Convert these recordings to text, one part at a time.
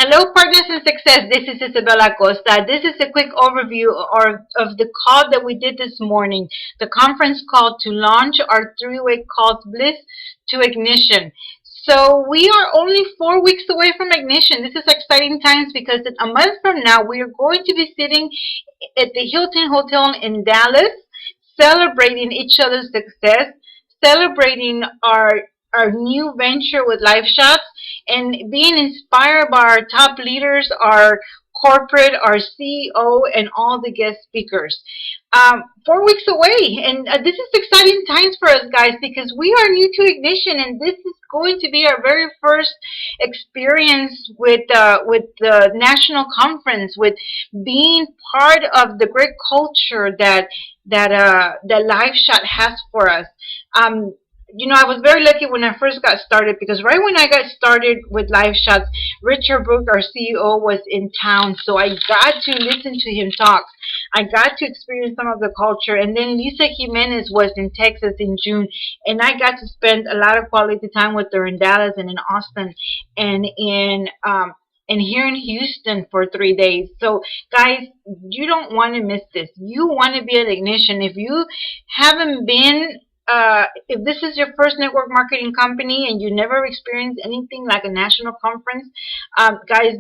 Hello, partners in success. This is Isabella Costa. This is a quick overview of the call that we did this morning, the conference call to launch our three-way calls Blitz to Ignition. So we are only 4 weeks away from Ignition. This is exciting times because in a month from now, we are going to be sitting at the Hilton Hotel in Dallas, celebrating each other's success, celebrating our new venture with Live Shots, and being inspired by our top leaders, our corporate, our CEO, and all the guest speakers. 4 weeks away, and this is exciting times for us, guys, because we are new to Ignition, and this is going to be our very first experience with the national conference, with being part of the great culture that Live Shot has for us. Um, I was very lucky when I first got started because right when I got started with Live Shots, Richard Brook, our CEO, was in town. So I got to listen to him talk. I got to experience some of the culture. And then Lisa Jimenez was in Texas in June. And I got to spend a lot of quality time with her in Dallas and in Austin and here in Houston for 3 days. So, guys, you don't want to miss this. You want to be at Ignition. If you haven't been if this is your first network marketing company and you never experienced anything like a national conference, guys,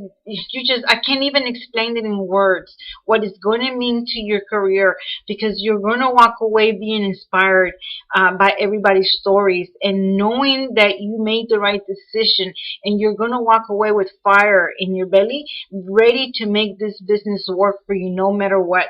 I can't even explain it in words what it's going to mean to your career, because you're going to walk away being inspired by everybody's stories and knowing that you made the right decision, and you're going to walk away with fire in your belly, ready to make this business work for you no matter what.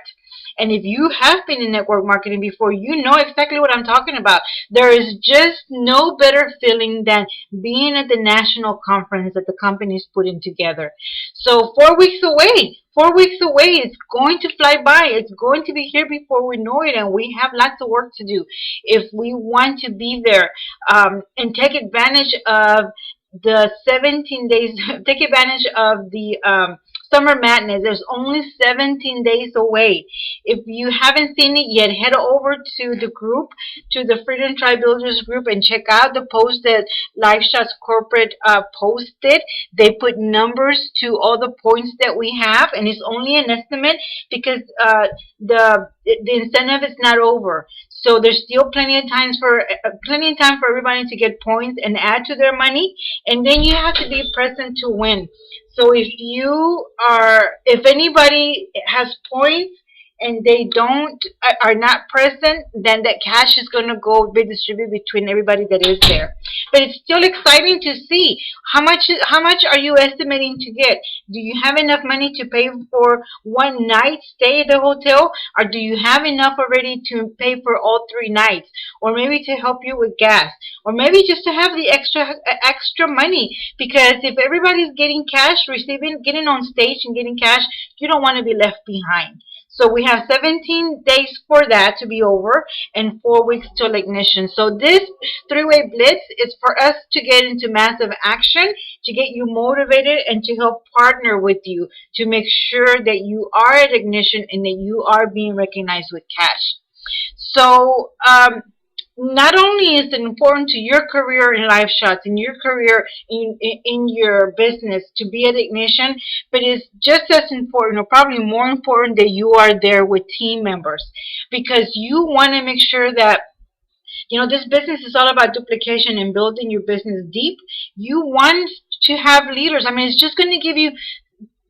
And if you have been in network marketing before, you know exactly what I'm talking about. There is just no better feeling than being at the national conference that the company is putting together. So 4 weeks away. 4 weeks away. It's going to fly by. It's going to be here before we know it, and we have lots of work to do if we want to be there and take advantage of the 17 days. Take advantage of the Summer Madness. There's only 17 days away. If you haven't seen it yet, head over to the group, to the Freedom Tribe Builders group, and check out the post that Live Shots Corporate posted. They put numbers to all the points that we have, and it's only an estimate because the incentive is not over. So there's still plenty of time for everybody to get points and add to their money, and then you have to be present to win. So if anybody has points and they are not present, then that cash is going to go be distributed between everybody that is there. But it's still exciting to see how much are you estimating to get. Do you have enough money to pay for one night stay at the hotel, or do you have enough already to pay for all 3 nights, or maybe to help you with gas, or maybe just to have the extra money? Because if everybody's getting cash, getting on stage and getting cash, you don't want to be left behind. So we have 17 days for that to be over and 4 weeks till Ignition. So this three-way blitz is for us to get into massive action, to get you motivated, and to help partner with you to make sure that you are at Ignition and that you are being recognized with cash. So not only is it important to your career in Live Shots, in your career in your business to be at Ignition, but it's just as important, or probably more important, that you are there with team members, because you want to make sure that this business is all about duplication and building your business deep. You want to have leaders. I mean, it's just going to give you,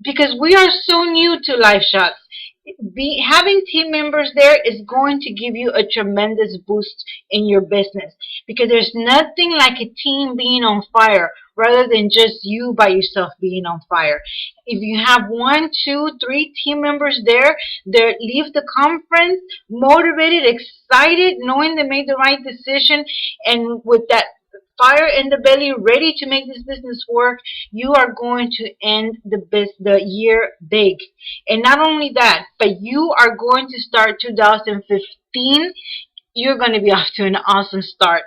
because we are so new to Live Shots, having team members there is going to give you a tremendous boost in your business, because there's nothing like a team being on fire rather than just you by yourself being on fire. If you have 1, 2, 3 team members there that leave the conference motivated, excited, knowing they made the right decision, and with that fire in the belly, ready to make this business work, you are going to end the year big. And not only that, but you are going to start 2015. You're going to be off to an awesome start.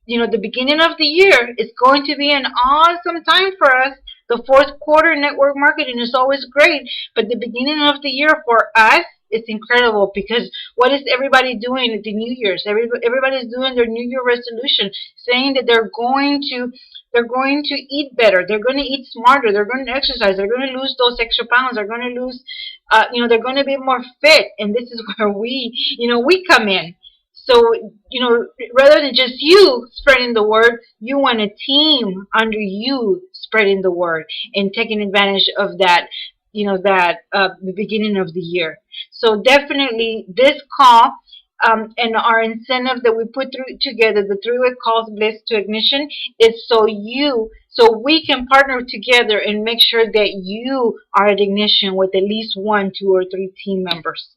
The beginning of the year is going to be an awesome time for us. The fourth quarter network marketing is always great, but the beginning of the year for us, it's incredible, because what is everybody doing at the New Year's? Everybody's doing their New Year resolution, saying that they're going to They're going to eat better. They're going to eat smarter. They're going to exercise. They're going to lose those extra pounds. They're going to lose, they're going to be more fit. And this is where we come in. So, rather than just you spreading the word, you want a team under you spreading the word and taking advantage of that, the beginning of the year. So definitely this call, and our incentive that we put through together, the three-way calls Blitz to Ignition, is so we can partner together and make sure that you are at Ignition with at least one, two, or three team members.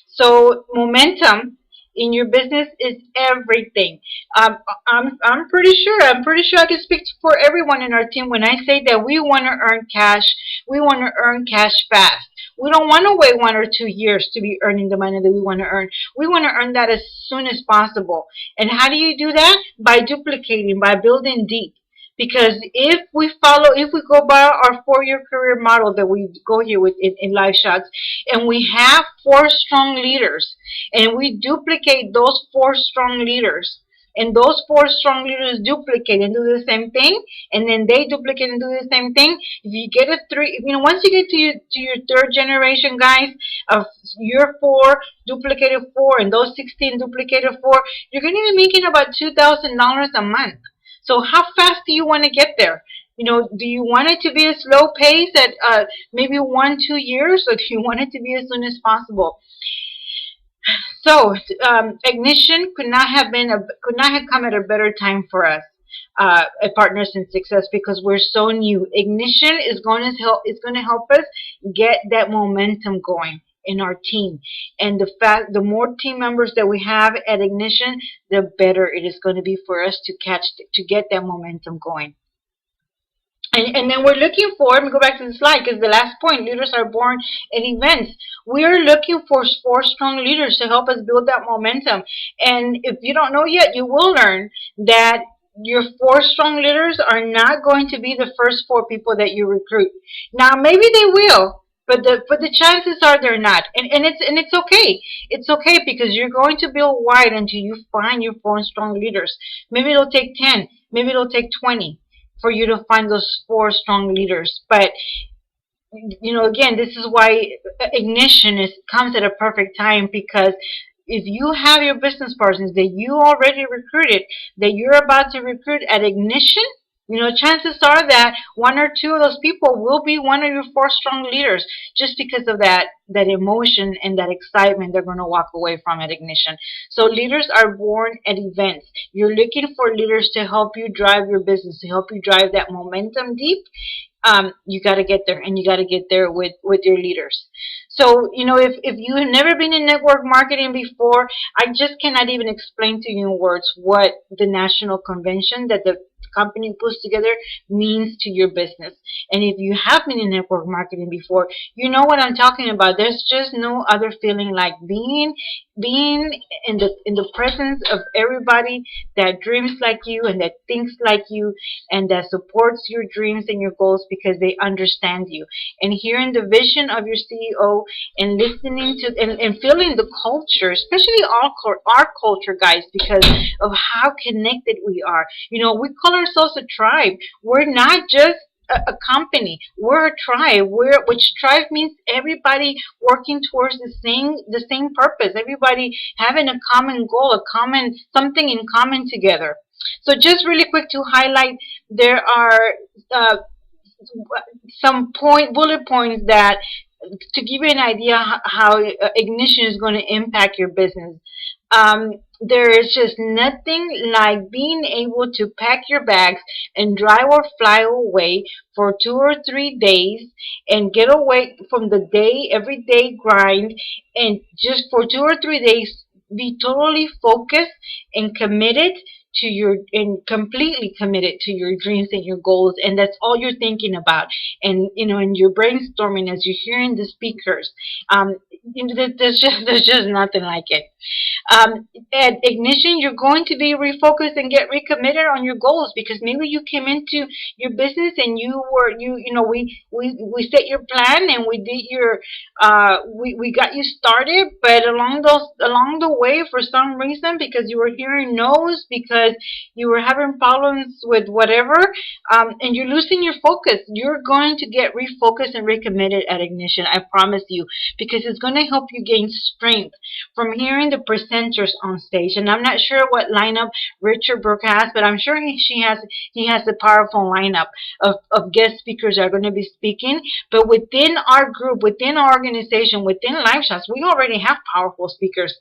So momentum in your business is everything. I'm pretty sure. I'm pretty sure I can speak for everyone in our team when I say that we want to earn cash. We want to earn cash fast. We don't want to wait 1 or 2 years to be earning the money that we want to earn. We want to earn that as soon as possible. And how do you do that? By duplicating, by building deep. Because if we go by our 4-year career model that we go here with in Live Shots, and we have 4 strong leaders, and we duplicate those 4 strong leaders, and those 4 strong leaders duplicate and do the same thing, and then they duplicate and do the same thing. If you get once you get to your 3rd generation, guys, of your 4 duplicated 4 and those 16 duplicated 4, you're going to be making about $2,000 a month. So how fast do you want to get there? Do you want it to be a slow pace at maybe 1-2 years, or do you want it to be as soon as possible? So Ignition could not have come at a better time for us at Partners in Success, because we're so new. Ignition is going to help us get that momentum going in our team, and the more team members that we have at Ignition, the better it is going to be for us to get that momentum going. And then we're looking for, let me go back to the slide, because the last point, leaders are born in events. We are looking for 4 strong leaders to help us build that momentum. And if you don't know yet, you will learn that your 4 strong leaders are not going to be the first 4 people that you recruit. Now, maybe they will, but the chances are they're not. And it's okay. It's okay, because you're going to build wide until you find your 4 strong leaders. Maybe it'll take 10. Maybe it'll take 20 for you to find those 4 strong leaders. But again, this is why Ignition comes at a perfect time, because if you have your business partners that you already recruited, that you're about to recruit at Ignition, chances are that 1 or 2 of those people will be one of your 4 strong leaders, just because of that emotion and that excitement they're going to walk away from at Ignition. So leaders are born at events. You're looking for leaders to help you drive your business, to help you drive that momentum deep. You got to get there, and you got to get there with your leaders. So, if you have never been in network marketing before, I just cannot even explain to you in words what the national convention that the company puts together means to your business. And if you have been in network marketing before, you know what I'm talking about. There's just no other feeling like being in the presence of everybody that dreams like you and that thinks like you and that supports your dreams and your goals, because they understand you. And hearing the vision of your CEO and listening to and feeling the culture, especially our culture, guys, because of how connected we are. We call ourselves a tribe. We're not just a company. We're a tribe. Which tribe means everybody working towards the same purpose. Everybody having a common goal, something in common together. So just really quick to highlight, there are some bullet points that to give you an idea how Ignition is going to impact your business. There is just nothing like being able to pack your bags and drive or fly away for 2 or 3 days and get away from the everyday grind, and just for 2 or 3 days be totally focused and committed and completely committed to your dreams and your goals, and that's all you're thinking about. And and you're brainstorming as you're hearing the speakers. There's just nothing like it. At Ignition, you're going to be refocused and get recommitted on your goals, because maybe you came into your business and we set your plan and we did we got you started, but along the way, for some reason, because you were hearing no's, because because you were having problems with whatever, and you're losing your focus. You're going to get refocused and recommitted at Ignition, I promise you, because it's going to help you gain strength from hearing the presenters on stage. And I'm not sure what lineup Richard Brooke has, but I'm sure he has a powerful lineup of guest speakers that are going to be speaking. But within our group, within our organization, within Live Shots, we already have powerful speakers.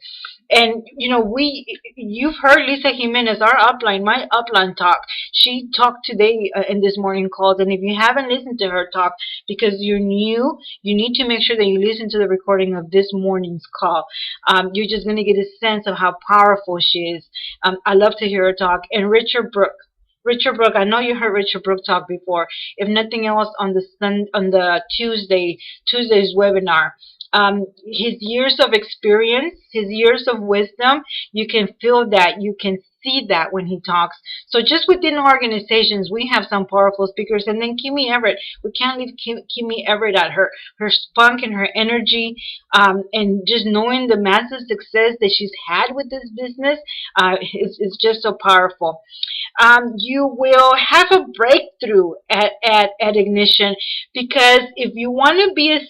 And you've heard Lisa Jimenez, our upline, my upline talk. She talked today in this morning calls, and if you haven't listened to her talk because you're new, you need to make sure that you listen to the recording of this morning's call. You're just going to get a sense of how powerful she is. I love to hear her talk. And Richard Brooke. Richard Brooke, I know you heard Richard Brooke talk before. If nothing else, on the Tuesday's webinar, his years of experience, his years of wisdom, you can feel that, you can see that when he talks. So just within organizations, we have some powerful speakers. And then Kimmy Everett, we can't leave Kimmy Everett out. Her spunk and her energy, and just knowing the massive success that she's had with this business, is just so powerful. You will have a breakthrough at Ignition, because if you want to be a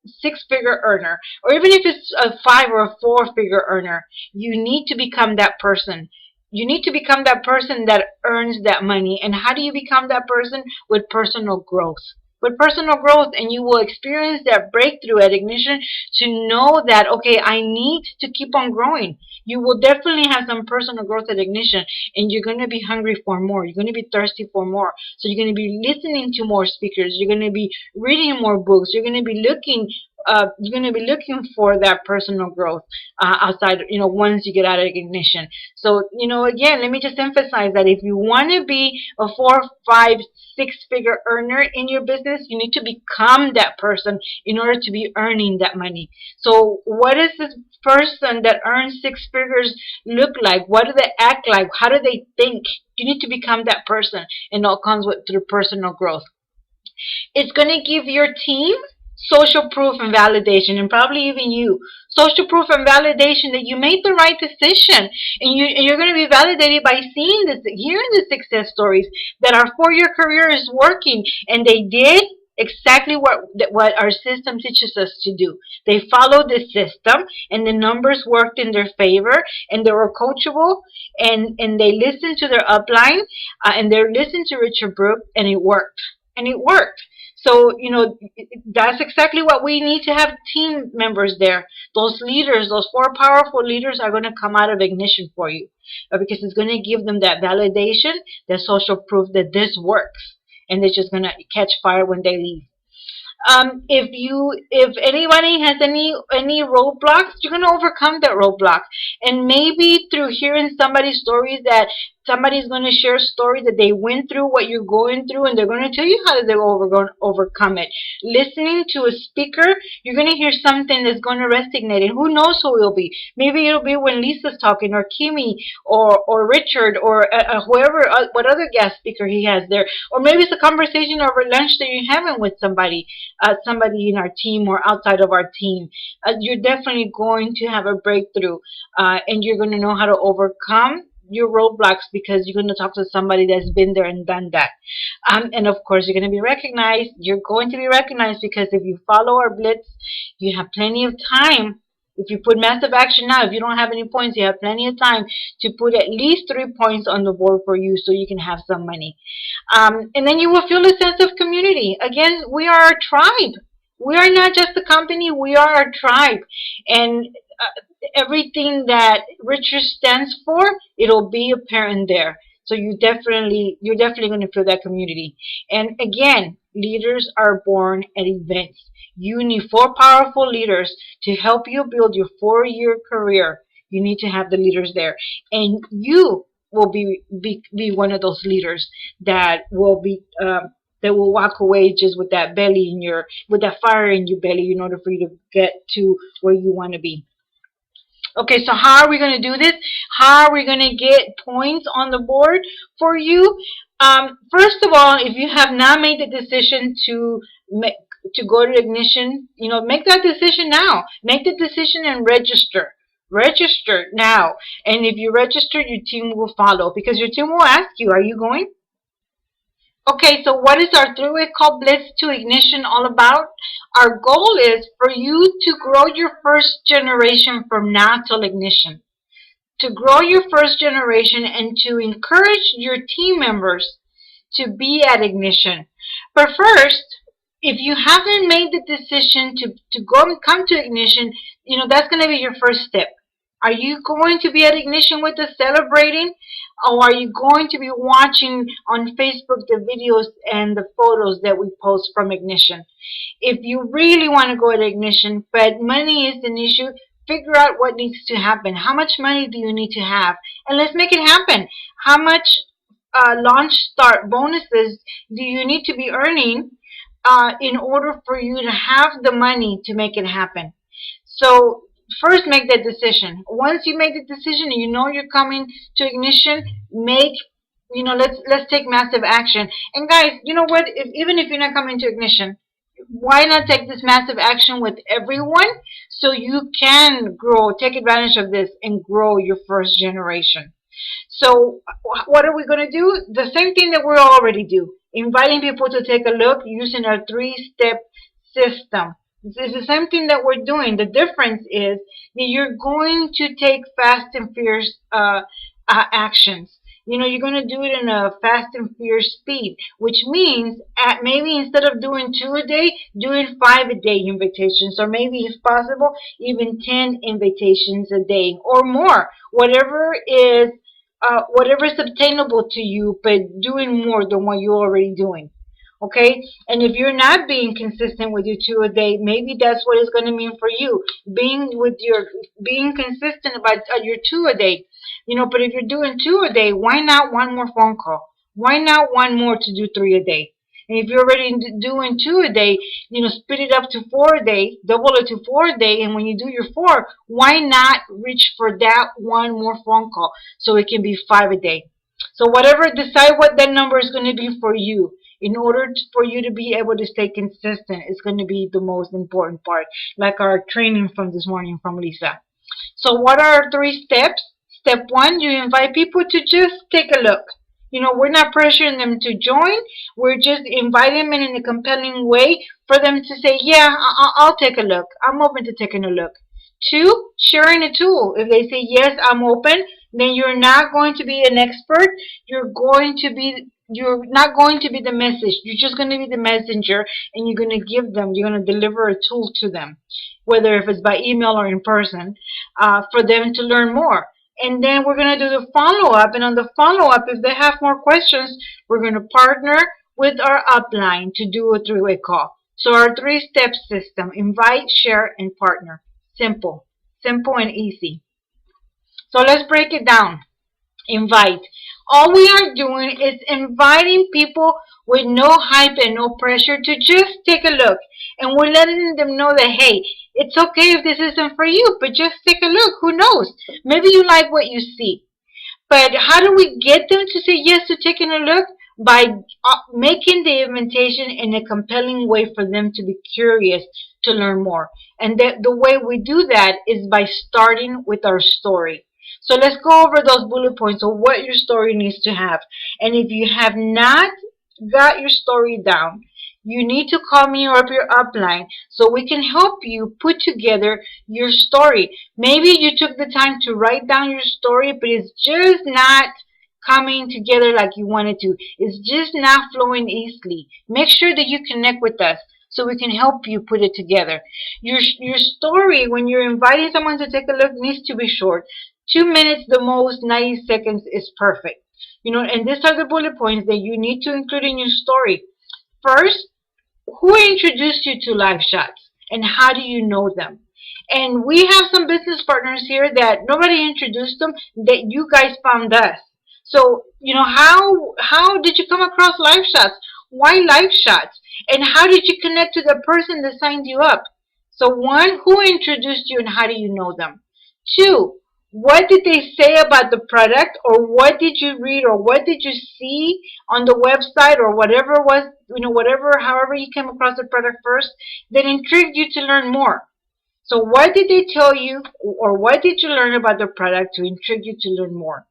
six-figure earner, or even if it's a 5 or a 4-figure earner, you need to become that person. You need to become that person that earns that money. And how do you become that person? With personal growth. With personal growth, and you will experience that breakthrough at Ignition to know that, okay, I need to keep on growing. You will definitely have some personal growth at Ignition, and you're going to be hungry for more. You're going to be thirsty for more. So you're going to be listening to more speakers. You're going to be reading more books. You're going to be looking for that personal growth outside, once you get out of Ignition. So, again, let me just emphasize that if you want to be a 4, 5, 6-figure earner in your business, you need to become that person in order to be earning that money. So what does this person that earns 6 figures look like? What do they act like? How do they think? You need to become that person, and all comes through personal growth. It's going to give your team social proof and validation, and probably even you, social proof and validation that you made the right decision, and you're going to be validated by seeing this, hearing the success stories that our 4-year career is working, and they did exactly what our system teaches us to do. They followed the system, and the numbers worked in their favor, and they were coachable, and they listened to their upline, and they listened to Richard Brooke, and it worked. And it worked. So, that's exactly what we need to have team members there. Those leaders, those 4 powerful leaders are going to come out of Ignition for you, because it's going to give them that validation, that social proof that this works. And they're just going to catch fire when they leave. If anybody has any roadblocks, you're going to overcome that roadblock. And maybe through hearing somebody's stories, that somebody's going to share a story that they went through what you're going through, and they're going to tell you how they overcome it. Listening to a speaker, you're going to hear something that's going to resonate, and who knows who it'll be. Maybe it'll be when Lisa's talking, or Kimmy, or Richard, or whoever, what other guest speaker he has there. Or maybe it's a conversation over lunch that you're having with somebody in our team or outside of our team. You're definitely going to have a breakthrough, and you're going to know how to overcome your roadblocks, because you're going to talk to somebody that's been there and done that. And of course, you're going to be recognized. You're going to be recognized because if you follow our Blitz, you have plenty of time. If you put massive action now, if you don't have any points, you have plenty of time to put at least 3 points on the board for you, so you can have some money. And then you will feel a sense of community. Again, we are a tribe. We are not just a company. We are a tribe. And everything that Richard stands for, it'll be apparent there. So you're definitely going to feel that community. And again, leaders are born at events. You need 4 powerful leaders to help you build your 4-year career. You need to have the leaders there, and you will be one of those leaders that will walk away just with that fire in your belly, in order for you to get to where you want to be. Okay, so how are we going to do this? How are we going to get points on the board for you? First of all, if you have not made the decision to go to Ignition, make that decision now. Make the decision and register. Register now. And if you register, your team will follow because your team will ask you, are you going? Okay, so what is our three-way call Blitz to Ignition all about? Our goal is for you to grow your first generation from now till ignition. To grow your first generation and to encourage your team members to be at ignition. But first, if you haven't made the decision to go and come to ignition, that's going to be your first step. Are you going to be at ignition with us celebrating, or are you going to be watching on Facebook the videos and the photos that we post from ignition? If you really want to go at ignition, but money is an issue, figure out what needs to happen. How much money do you need to have? And let's make it happen. How much launch start bonuses do you need to be earning in order for you to have the money to make it happen? So first make that decision. Once you make the decision and you know you're coming to ignition, let's take massive action. And guys, you know what? Even if you're not coming to ignition, why not take this massive action with everyone so you can grow, take advantage of this and grow your first generation? So what are we going to do? The same thing that we already do. Inviting people to take a look using our three-step system. It's the same thing that we're doing. The difference is that you're going to take fast and fierce actions. You're going to do it in a fast and fierce speed, which means maybe instead of doing 2 a day, doing 5 a day invitations, or maybe if possible, even 10 invitations a day or more. Whatever is obtainable to you, but doing more than what you're already doing. Okay? And if you're not being consistent with your 2 a day, maybe that's what it's going to mean for you. Being consistent about your 2 a day. But if you're doing 2 a day, why not one more phone call? Why not one more to do 3 a day? And if you're already doing 2 a day, split it up to 4 a day, double it to 4 a day, and when you do your 4, why not reach for that one more phone call so it can be 5 a day? So decide what that number is going to be for you. In order for you to be able to stay consistent, it's going to be the most important part, like our training from this morning from Lisa. So what are our 3 steps? Step 1, you invite people to just take a look. We're not pressuring them to join. We're just inviting them in a compelling way for them to say, yeah, I'll take a look. I'm open to taking a look. 2, sharing a tool. If they say, yes, I'm open, then you're not going to be an expert. You're not going to be the message. You're just going to be the messenger, and you're going to deliver a tool to them, whether if it's by email or in person, for them to learn more. And then we're going to do the follow-up. And on the follow-up, if they have more questions, we're going to partner with our upline to do a 3-way call. So our 3-step system: invite, share, and partner. Simple and easy. So let's break it down. Invite. All we are doing is inviting people with no hype and no pressure to just take a look. And we're letting them know that, hey, it's okay if this isn't for you, but just take a look. Who knows? Maybe you like what you see. But how do we get them to say yes to taking a look? By making the invitation in a compelling way for them to be curious to learn more. And the way we do that is by starting with our story. So let's go over those bullet points of what your story needs to have. And if you have not got your story down, you need to call me or your upline so we can help you put together your story. Maybe you took the time to write down your story, but it's just not coming together like you wanted to. It's just not flowing easily. Make sure that you connect with us so we can help you put it together. Your story, when you're inviting someone to take a look, needs to be short. 2 minutes the most, 90 seconds is perfect. And these are the bullet points that you need to include in your story. First, who introduced you to Live Shotz, and how do you know them? And we have some business partners here that nobody introduced them, that you guys found us. So, how did you come across Live Shotz? Why Live Shotz? And how did you connect to the person that signed you up? So 1, who introduced you and how do you know them? 2, what did they say about the product, or what did you read, or what did you see on the website, or whatever it was, however you came across the product first, that intrigued you to learn more? So what did they tell you, or what did you learn about the product to intrigue you to learn more?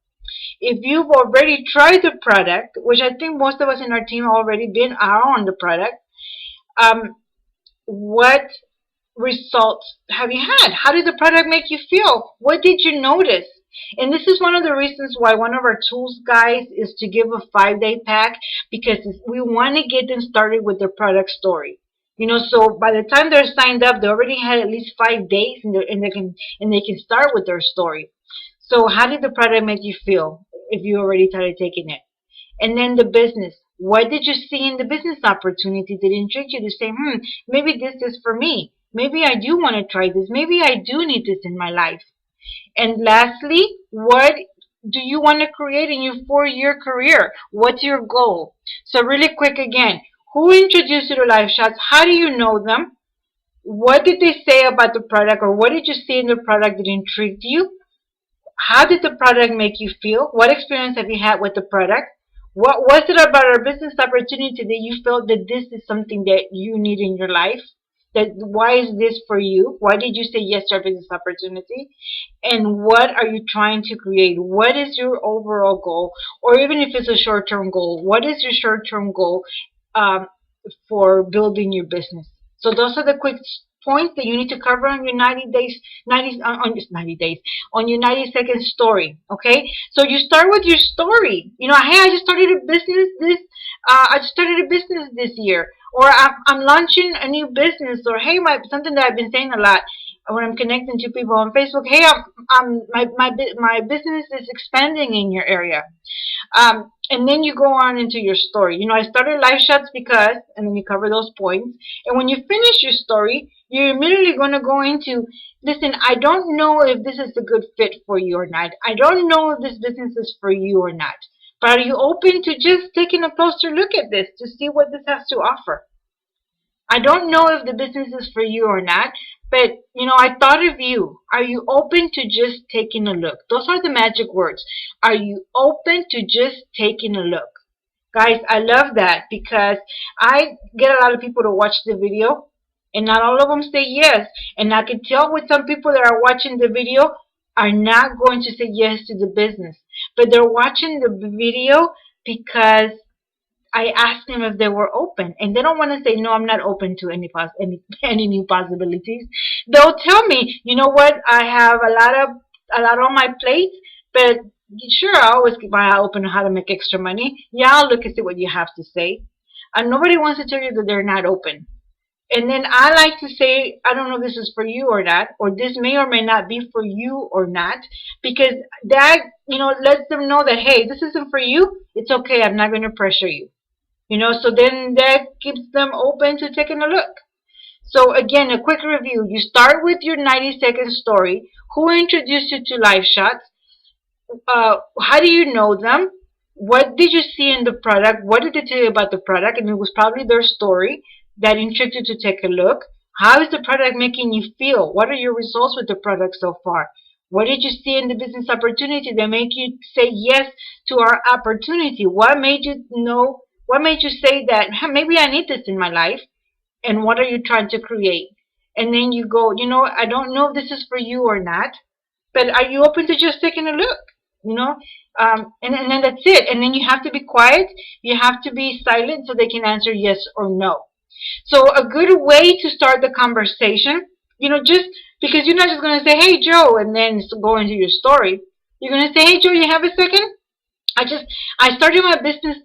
If you've already tried the product, which I think most of us in our team already are on the product, um, what results have you had? How did the product make you feel? What did you notice? And this is one of the reasons why one of our tools, guys, is to give a 5-day pack, because we want to get them started with their product story. So by the time they're signed up, they already had at least 5 days, and they can start with their story. So how did the product make you feel if you already started taking it? And then the business. What did you see in the business opportunity that intrigued you to say, maybe this is for me. Maybe I do want to try this. Maybe I do need this in my life. And lastly, what do you want to create in your 4-year career? What's your goal? So really quick again, who introduced you to Live Shots? How do you know them? What did they say about the product, or what did you see in the product that intrigued you? How did the product make you feel? What experience have you had with the product? What was it about our business opportunity that you felt that this is something that you need in your life? That why is this for you? Why did you say yes to our business opportunity? And what are you trying to create? What is your overall goal? Or even if it's a short-term goal, what is your short-term goal um, for building your business? So those are the quick points that you need to cover on your 90 days, 90 on just 90 days, on your 90-second story. Okay, so you start with your story. Hey, I just started a business this year, or I'm launching a new business, or hey, something that I've been saying a lot when I'm connecting to people on Facebook. Hey, my business is expanding in your area. And then you go on into your story. I started Live Shots because, and then you cover those points. And when you finish your story, you're immediately going to go into, listen, I don't know if this is a good fit for you or not. I don't know if this business is for you or not. But are you open to just taking a closer look at this to see what this has to offer? I don't know if the business is for you or not, but I thought of you. Are you open to just taking a look? Those are the magic words. Are you open to just taking a look? Guys, I love that, because I get a lot of people to watch the video, and not all of them say yes. And I can tell with some people that are watching the video are not going to say yes to the business, but they're watching the video because I asked them if they were open, and they don't want to say no. I'm not open to any new possibilities. They'll tell me, you know what? I have a lot on my plate, but sure, I always keep my eye open on how to make extra money. Yeah, I'll look and see what you have to say. And nobody wants to tell you that they're not open. And then I like to say, I don't know if this is for you or not, or this may or may not be for you or not, because that lets them know that, hey, this isn't for you. It's okay. I'm not going to pressure you. So then that keeps them open to taking a look. So again, a quick review. You start with your 90-second story. Who introduced you to Live Shots? How do you know them? What did you see in the product? What did they tell you about the product? And it was probably their story that intrigued you to take a look. How is the product making you feel? What are your results with the product so far? What did you see in the business opportunity that make you say yes to our opportunity? What made you know? What made you say that, maybe I need this in my life? And what are you trying to create? And then you go, I don't know if this is for you or not, but are you open to just taking a look? And then that's it. And then you have to be quiet. You have to be silent so they can answer yes or no. So a good way to start the conversation, just because you're not just going to say, hey, Joe, and then go into your story. You're going to say, hey, Joe, you have a second? I started my business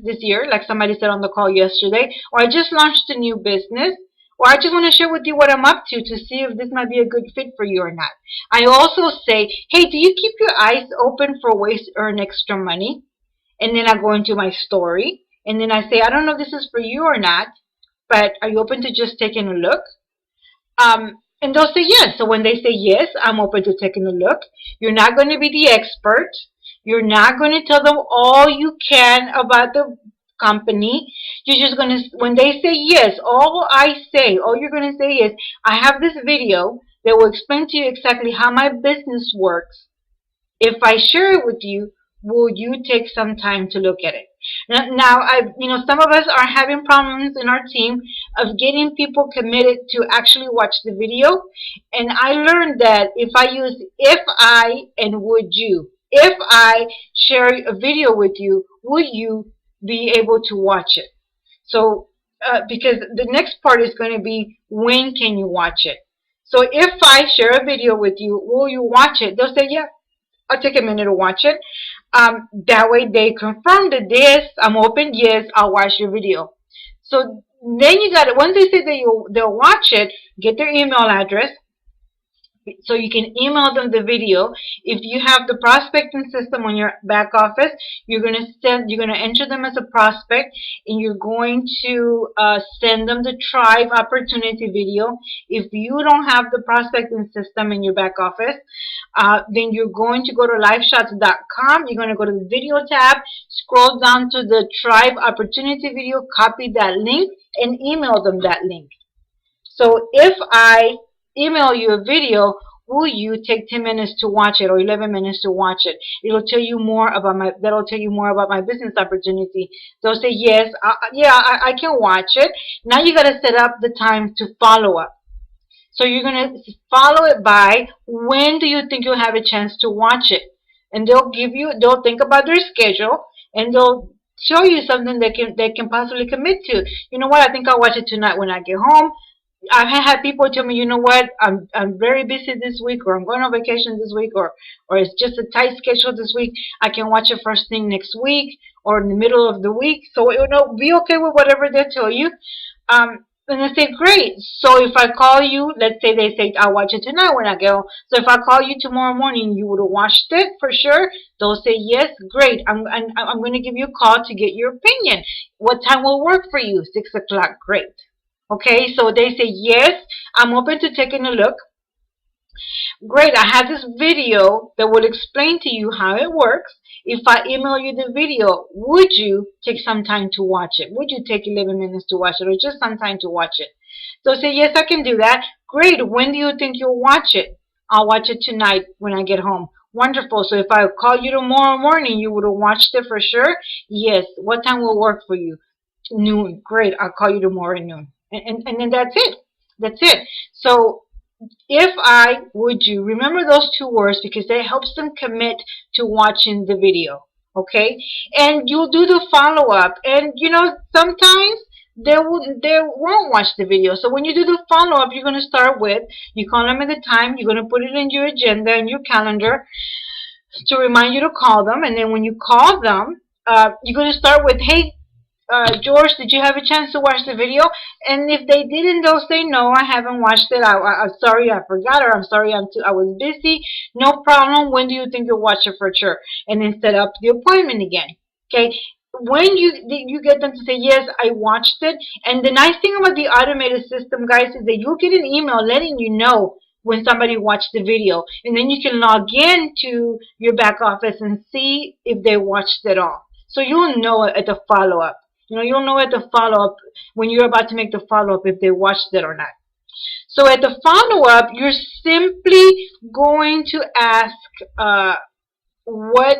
this year, like somebody said on the call yesterday, or I just launched a new business, or I just want to share with you what I'm up to see if this might be a good fit for you or not. I also say, hey, do you keep your eyes open for ways to earn extra money? And then I go into my story, and then I say, I don't know if this is for you or not, but are you open to just taking a look? And they'll say yes. So when they say yes, I'm open to taking a look. You're not going to be the expert. You're not going to tell them all you can about the company. You're just going to, when they say yes, all you're going to say is, I have this video that will explain to you exactly how my business works. If I share it with you, will you take some time to look at it? Now, some of us are having problems in our team of getting people committed to actually watch the video. And I learned that if I use if I and would you, if I share a video with you, would you be able to watch it? So, because the next part is going to be when can you watch it? So if I share a video with you, will you watch it? They'll say, yeah, I'll take a minute to watch it. That way they confirm that yes, I'm open. Yes, I'll watch your video. So then you got it. Once they say that they'll watch it, get their email address, so you can email them the video. If you have the prospecting system on your back office, you're going to enter them as a prospect, and you're going to send them the tribe opportunity video. If you don't have the prospecting system in your back office, then you're going to go to liveshotz.com. You're going to go to the video tab, scroll down to the tribe opportunity video, copy that link, and email them that link. So if I email you a video, will you take 10 minutes to watch it or 11 minutes to watch it? It'll tell you more about my business opportunity. They'll say, yes, I can watch it. Now you got to set up the time to follow up. So you're going to follow it by when do you think you'll have a chance to watch it? And they'll think about their schedule, and they'll show you something they can possibly commit to. You know what? I think I'll watch it tonight when I get home. I've had people tell me, you know what, I'm very busy this week, or I'm going on vacation this week, or it's just a tight schedule this week. I can watch it first thing next week or in the middle of the week. So be okay with whatever they tell you. And I say, great. So if I call you, let's say they say I'll watch it tonight when I go. So if I call you tomorrow morning, you would have watched it for sure. They'll say yes, great. I'm going to give you a call to get your opinion. What time will work for you? 6 o'clock. Great. Okay, so they say, yes, I'm open to taking a look. Great, I have this video that will explain to you how it works. If I email you the video, would you take some time to watch it? Would you take 11 minutes to watch it, or just some time to watch it? So say, yes, I can do that. Great, when do you think you'll watch it? I'll watch it tonight when I get home. Wonderful. So if I call you tomorrow morning, you would have watched it for sure? Yes. What time will work for you? Noon. Great, I'll call you tomorrow at noon. And then that's it. That's it. So if I, would you, remember those two words, because that helps them commit to watching the video. Okay? And you'll do the follow-up. And sometimes they won't watch the video. So when you do the follow-up, you're going to start with, you call them at the time, you're going to put it in your agenda, in your calendar, to remind you to call them. And then when you call them, you're going to start with, hey, George, did you have a chance to watch the video? And if they didn't, they'll say, no, I haven't watched it. I'm sorry, I forgot, or I'm sorry, I was busy. No problem. When do you think you'll watch it for sure? And then set up the appointment again. Okay. When you get them to say, yes, I watched it. And the nice thing about the automated system, guys, is that you'll get an email letting you know when somebody watched the video. And then you can log in to your back office and see if they watched it all. So you'll know at the follow-up. You'll know at the follow-up, when you're about to make the follow-up, if they watched it or not. So at the follow-up, you're simply going to ask what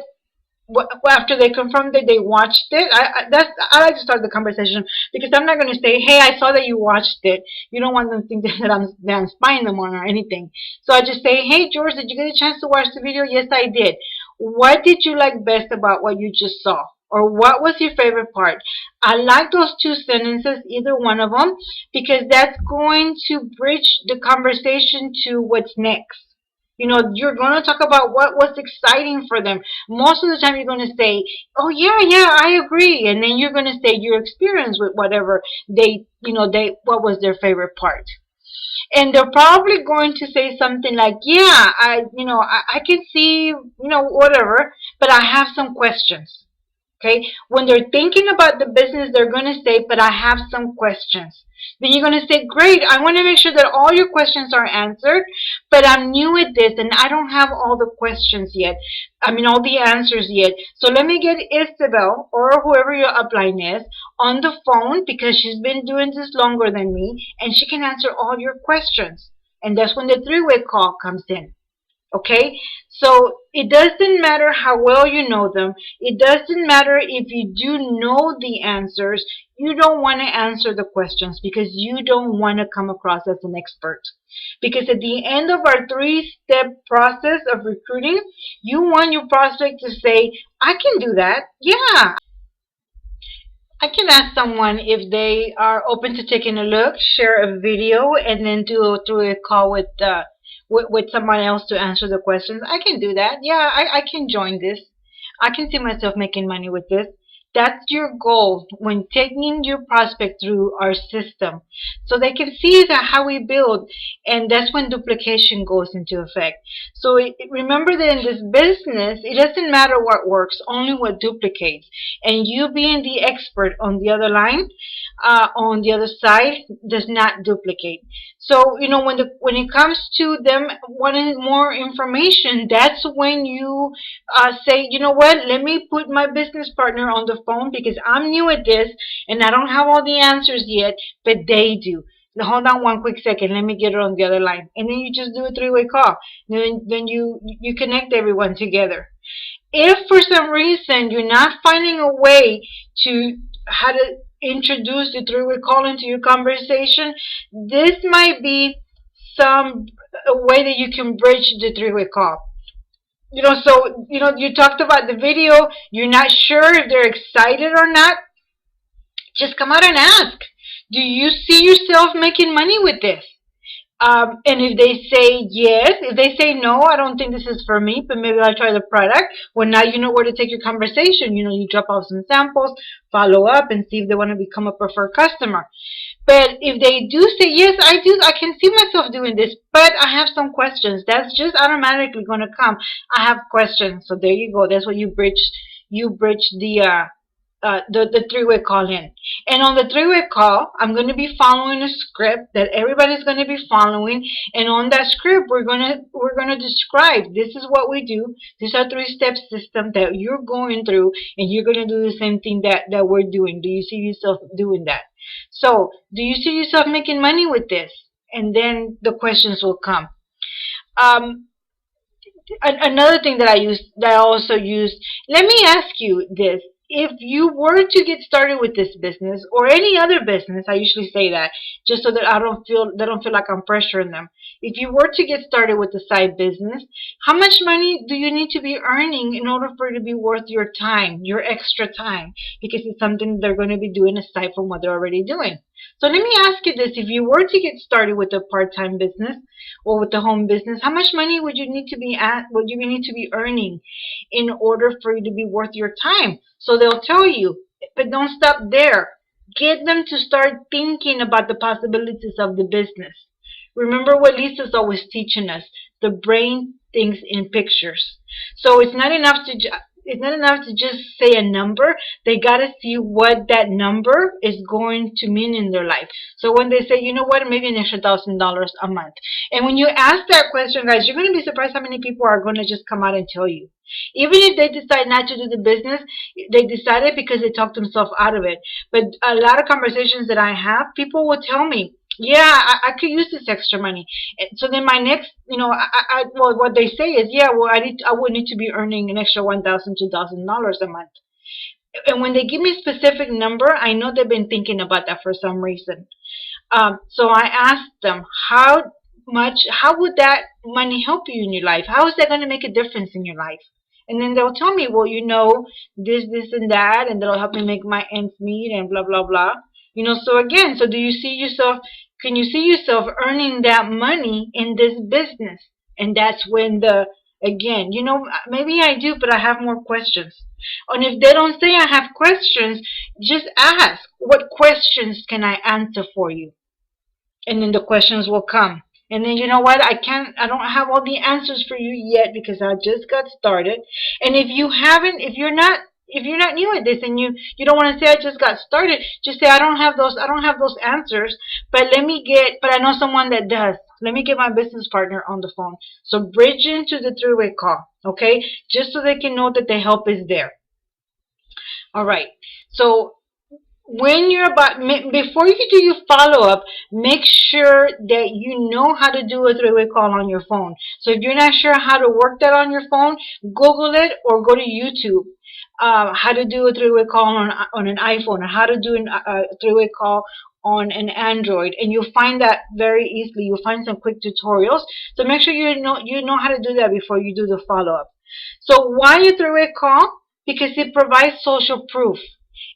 after they confirm that they watched it. I like to start the conversation, because I'm not going to say, hey, I saw that you watched it. You don't want them to think that I'm spying them on or anything. So I just say, hey, George, did you get a chance to watch the video? Yes, I did. What did you like best about what you just saw? Or what was your favorite part? I like those two sentences, either one of them, because that's going to bridge the conversation to what's next. You're going to talk about what was exciting for them. Most of the time you're going to say, oh, yeah, I agree. And then you're going to say your experience with whatever what was their favorite part. And they're probably going to say something like, yeah, I can see, whatever, but I have some questions. Okay, when they're thinking about the business, they're going to say, but I have some questions. Then you're going to say, great, I want to make sure that all your questions are answered, but I'm new at this and I don't have all the questions yet. All the answers yet. So let me get Isabel, or whoever your upline is, on the phone, because she's been doing this longer than me, and she can answer all your questions. And that's when the three-way call comes in. Okay, so it doesn't matter how well you know them. It doesn't matter if you do know the answers. You don't want to answer the questions because you don't want to come across as an expert. Because at the end of our three-step process of recruiting, you want your prospect to say, I can do that. Yeah, I can ask someone if they are open to taking a look, share a video, and then do a call with someone else to answer the questions. I can do that. Yeah, I can join this. I can see myself making money with this. That's your goal when taking your prospect through our system. So they can see that how we build, and that's when duplication goes into effect. So remember that in this business, it doesn't matter what works, only what duplicates. And you being the expert on the other line, on the other side, does not duplicate. So when it comes to them wanting more information, that's when you say, you know what, let me put my business partner on the phone because I'm new at this and I don't have all the answers yet, but they do. Now, hold on one quick second. Let me get it on the other line, and then you just do a three-way call. Then you connect everyone together. If for some reason you're not finding a way to how to introduce the three-way call into your conversation, this might be some a way that you can bridge the three-way call. So you talked about the video. You're not sure if they're excited or not. Just come out and ask. Do you see yourself making money with this? And if they say yes, if they say no, I don't think this is for me, but maybe I'll try the product. Well, now you know where to take your conversation. You drop off some samples, follow up, and see if they want to become a preferred customer. But if they do say yes, I can see myself doing this, but I have some questions. That's just automatically going to come. I have questions. So there you go. That's what you bridge the three-way call in. And on the three-way call, I'm going to be following a script that everybody's going to be following. And on that script, we're gonna describe this is what we do. This is our three-step system that you're going through, and you're going to do the same thing that we're doing. Do you see yourself doing that? So, do you see yourself making money with this? And then the questions will come. Um, Another thing that I also use, let me ask you this. If you were to get started with this business or any other business, I usually say that just so that they don't feel like I'm pressuring them. If you were to get started with a side business, how much money do you need to be earning in order for it to be worth your time, your extra time? Because it's something they're going to be doing aside from what they're already doing. So let me ask you this. If you were to get started with a part-time business or with the home business, how much money would you need to be earning in order for you to be worth your time? So they'll tell you, but don't stop there. Get them to start thinking about the possibilities of the business. Remember what Lisa's always teaching us. The brain thinks in pictures. So it's not enough to just say a number. They got to see what that number is going to mean in their life. So when they say, you know what, maybe an extra $1,000 a month. And when you ask that question, guys, you're going to be surprised how many people are going to just come out and tell you. Even if they decide not to do the business, they decided because they talked themselves out of it. But a lot of conversations that I have, people will tell me, yeah, I could use this extra money. And so then my next, well, what they say is, yeah, well, I would need to be earning an extra $1,000, $2,000 a month. And when they give me a specific number, I know they've been thinking about that for some reason. So I asked them, how would that money help you in your life? How is that going to make a difference in your life? And then they'll tell me, well, this, and that, and that'll help me make my ends meet and blah, blah, blah. So again, so can you see yourself earning that money in this business? And that's when again, maybe I do, but I have more questions. And if they don't say I have questions, just ask, what questions can I answer for you? And then the questions will come. And then you know what? I don't have all the answers for you yet because I just got started. And if you're not new at this and you don't want to say I just got started, just say I don't have those answers, but I know someone that does. Let me get my business partner on the phone. So bridge into the three-way call, okay? Just so they can know that the help is there. All right. So when you're before you do your follow-up, make sure that you know how to do a three-way call on your phone. So if you're not sure how to work that on your phone, Google it or go to YouTube. How to do a three-way call on an iPhone, or how to do a three-way call on an Android, and you'll find that very easily. You'll find some quick tutorials. So make sure you know how to do that before you do the follow-up. So why a three-way call? Because it provides social proof.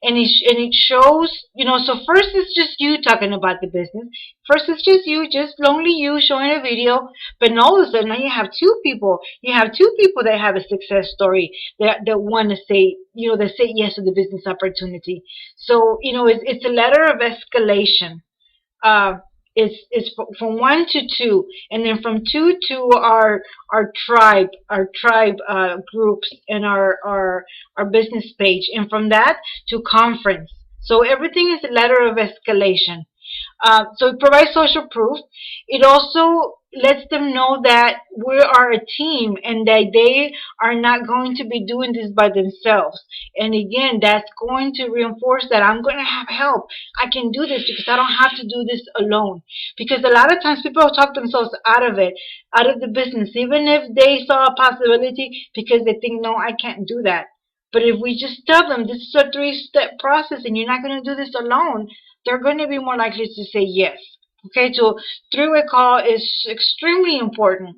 And it shows, so first it's just you talking about the business. First it's just you, just lonely you showing a video. But all of a sudden now you have two people. You have two people that have a success story that want to say, that say yes to the business opportunity. So, it's a letter of escalation. uh, it's from one to two, and then from two to our tribe groups, and our business page, and from that to conference. So everything is a letter of escalation. So it provides social proof. It also lets them know that we are a team and that they are not going to be doing this by themselves. And again, that's going to reinforce that I'm going to have help. I can do this because I don't have to do this alone. Because a lot of times people talk themselves out of it, out of the business, even if they saw a possibility, because they think, no, I can't do that. But if we just tell them this is a three-step process and you're not going to do this alone, they're going to be more likely to say yes. Okay, so three-way call is extremely important.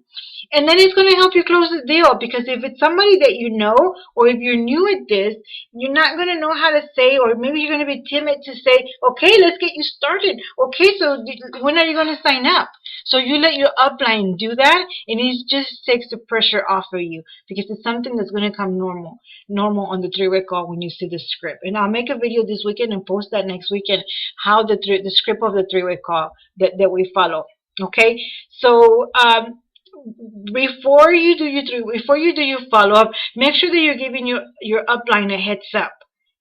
And then it's going to help you close the deal, because if it's somebody that you know, or if you're new at this, you're not going to know how to say, or maybe you're going to be timid to say, okay, let's get you started. Okay, so when are you going to sign up? So you let your upline do that, and it just takes the pressure off of you, because it's something that's going to come normal on the three-way call when you see the script. And I'll make a video this weekend and post that next weekend, how the script of the three-way call that we follow. Okay, so before you do your follow up, make sure that you're giving your upline a heads up.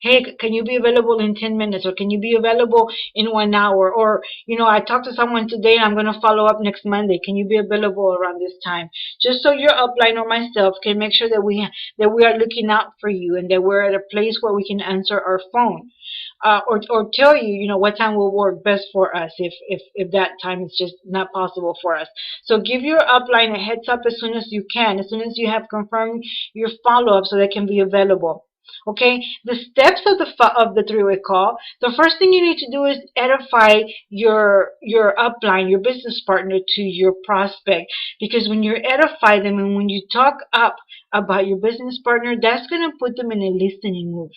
Hey, can you be available in 10 minutes, or can you be available in 1 hour? Or, I talked to someone today and I'm going to follow up next Monday. Can you be available around this time? Just so your upline or myself can make sure that we are looking out for you, and that we're at a place where we can answer our phone. Or tell you, what time will work best for us, if that time is just not possible for us. So give your upline a heads up as soon as you can, as soon as you have confirmed your follow-up, so they can be available. Okay, the steps of the three-way call. The first thing you need to do is edify your upline, your business partner, to your prospect, because when you edify them and when you talk up about your business partner, that's going to put them in a listening mood.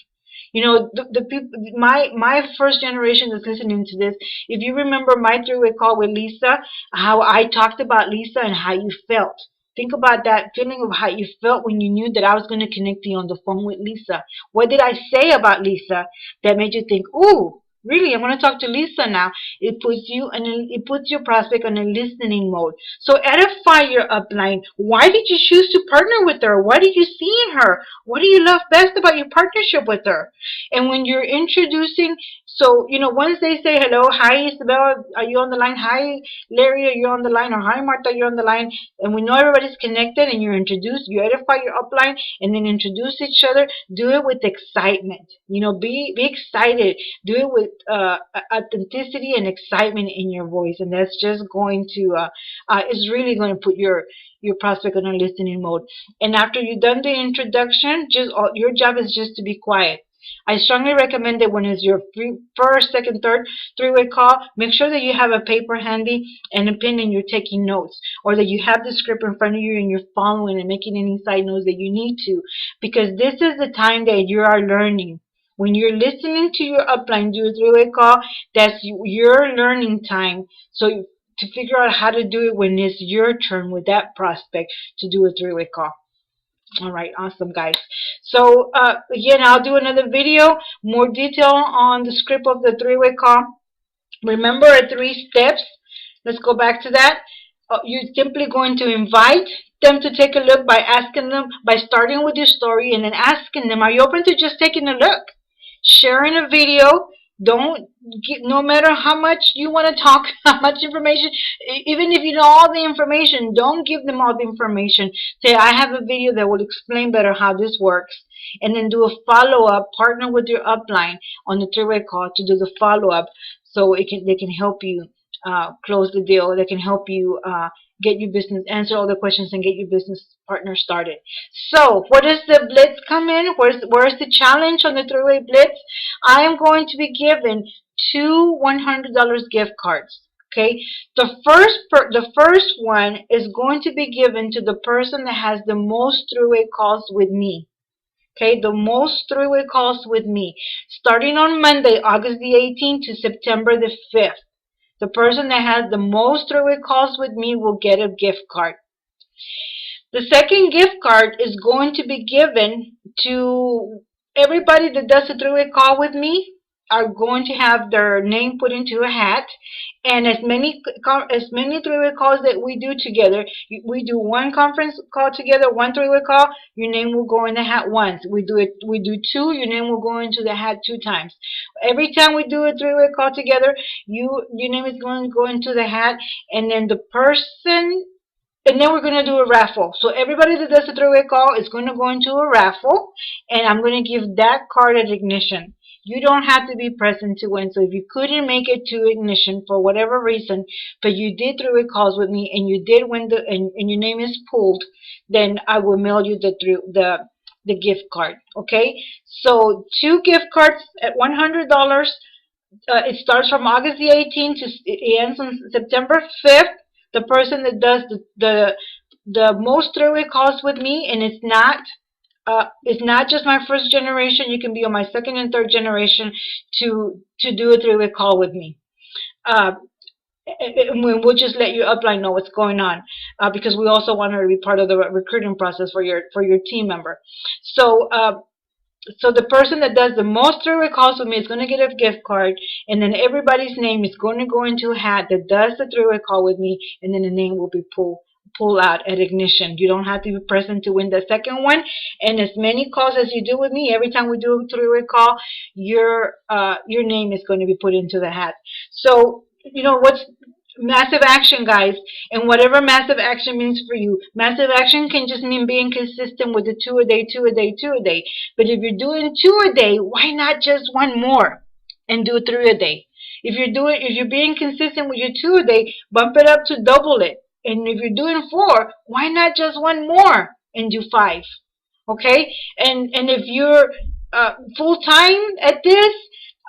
The people, my first generation that's listening to this, if you remember my three-way call with Lisa, how I talked about Lisa and how you felt. Think about that feeling of how you felt when you knew that I was going to connect you on the phone with Lisa. What did I say about Lisa that made you think, ooh, really, I'm going to talk to Lisa now? It puts your prospect on a listening mode. So edify your upline. Why did you choose to partner with her? What did you see in her? What do you love best about your partnership with her? And when you're introducing, so, once they say hello, hi Isabel, are you on the line? Hi Larry, are you on the line? Or hi Martha, you're on the line. And we know everybody's connected, and you're introduced, you edify your upline, and then introduce each other. Do it with excitement. Be excited. Do it with authenticity and excitement in your voice, and that's just going to it's really going to put your prospect on a listening mode. And after you've done the introduction, your job is just to be quiet. I strongly recommend that when it's your first, second, third three-way call, make sure that you have a paper handy and a pen and you're taking notes, or that you have the script in front of you and you're following and making any side notes that you need to, because this is the time that you are learning. When you're listening to your upline do a three-way call, that's your learning time. So to figure out how to do it when it's your turn with that prospect to do a three-way call. All right, awesome, guys. So again, I'll do another video, more detail on the script of the three-way call. Remember 3 steps. Let's go back to that. You're simply going to invite them to take a look by asking them, by starting with your story, and then asking them, are you open to just taking a look? Sharing a video, Don't no matter how much you want to talk, how much information, even if you know all the information, don't give them all the information. Say, I have a video that will explain better how this works, and then do a follow-up. Partner with your upline on the three-way call to do the follow-up, so they can help you close the deal. They can help you get your business, answer all the questions, and get your business partner started. So, where does the blitz come in? Where's the challenge on the three-way blitz? I am going to be given two $100 gift cards. Okay, the first one is going to be given to the person that has the most three-way calls with me. Okay, the most three-way calls with me, starting on Monday, August the 18th to September the 5th. The person that has the most three-way calls with me will get a gift card. The second gift card is going to be given to everybody that does a three-way call with me. Are going to have their name put into a hat, and as many three-way calls that we do together, we do one conference call together, one three-way call, your name will go in the hat once. We do two, your name will go into the hat two times. Every time we do a three-way call together, your name is going to go into the hat, and then the person. And then we're going to do a raffle. So everybody that does a three-way call is going to go into a raffle, and I'm going to give that card at ignition. You don't have to be present to win. So if you couldn't make it to ignition for whatever reason, but you did three-way calls with me and you did win and your name is pulled, then I will mail you the gift card. Okay? So two gift cards at $100. It starts from August the 18th to it ends on September 5th. The person that does the most three-way calls with me, and it's not just my first generation. You can be on my second and third generation to do a three-way call with me. And we'll just let your upline know what's going on, because we also want her to be part of the recruiting process for your team member. So the person that does the most three-way calls with me is going to get a gift card, and then everybody's name is going to go into a hat that does the three-way call with me, and then the name will be pulled out at ignition. You don't have to be present to win the second one, and as many calls as you do with me, every time we do a three-way call, your name is going to be put into the hat. So, what's massive action, guys, and whatever massive action means for you. Massive action can just mean being consistent with the 2 a day, 2 a day, 2 a day. But if you're doing 2 a day, why not just one more and do 3 a day? If you're being consistent with your 2 a day, bump it up to double it. And if you're doing 4, why not just one more and do 5? Okay? And if you're full time at this,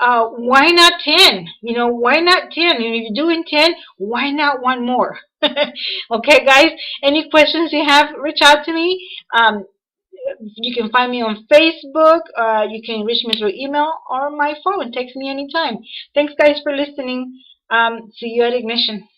why not 10? Why not 10? If you're doing 10, why not one more? Okay, guys, any questions you have, reach out to me. You can find me on Facebook. You can reach me through email or my phone. Text me anytime. Thanks, guys, for listening. See you at Ignition.